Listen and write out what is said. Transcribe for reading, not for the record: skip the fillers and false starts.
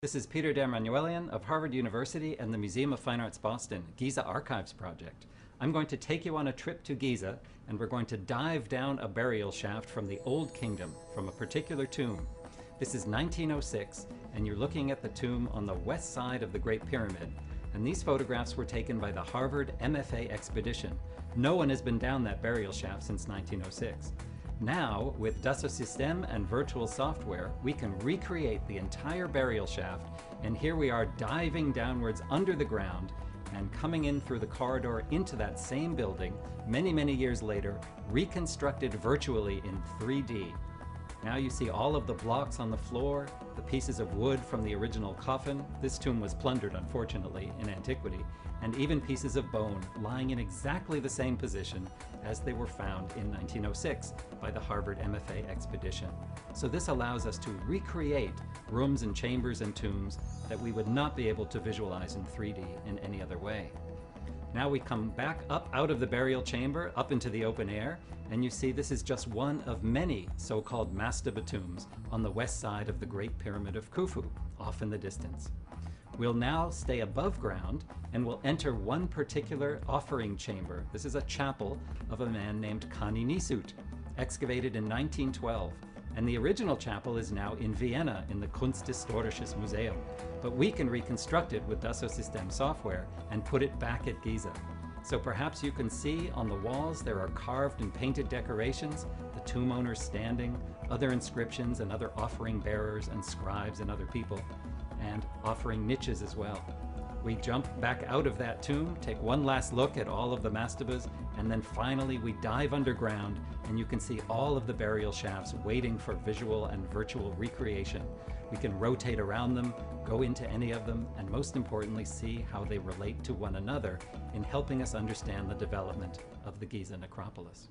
This is Peter Dermanuelian of Harvard University and the Museum of Fine Arts Boston, Giza Archives Project. I'm going to take you on a trip to Giza, and we're going to dive down a burial shaft from the Old Kingdom, from a particular tomb. This is 1906, and you're looking at the tomb on the west side of the Great Pyramid. And these photographs were taken by the Harvard MFA expedition. No one has been down that burial shaft since 1906. Now, with Dassault Systèmes and virtual software, we can recreate the entire burial shaft, and here we are diving downwards under the ground and coming in through the corridor into that same building many years later, reconstructed virtually in 3D. Now you see all of the blocks on the floor, the pieces of wood from the original coffin. This tomb was plundered, unfortunately, in antiquity, and even pieces of bone lying in exactly the same position as they were found in 1906 by the Harvard MFA expedition. So this allows us to recreate rooms and chambers and tombs that we would not be able to visualize in 3D in any other way. Now we come back up out of the burial chamber, up into the open air, and you see this is just one of many so-called mastaba tombs on the west side of the Great Pyramid of Khufu, off in the distance. We'll now stay above ground and we'll enter one particular offering chamber. This is a chapel of a man named Kani Nisut, excavated in 1912. And the original chapel is now in Vienna in the Kunsthistorisches Museum. But we can reconstruct it with Dassault Systèmes software and put it back at Giza. So perhaps you can see on the walls there are carved and painted decorations, the tomb owners standing, other inscriptions and other offering bearers and scribes and other people, and offering niches as well. We jump back out of that tomb, take one last look at all of the mastabas, and then finally we dive underground and you can see all of the burial shafts waiting for visual and virtual recreation. We can rotate around them, go into any of them, and most importantly see how they relate to one another in helping us understand the development of the Giza necropolis.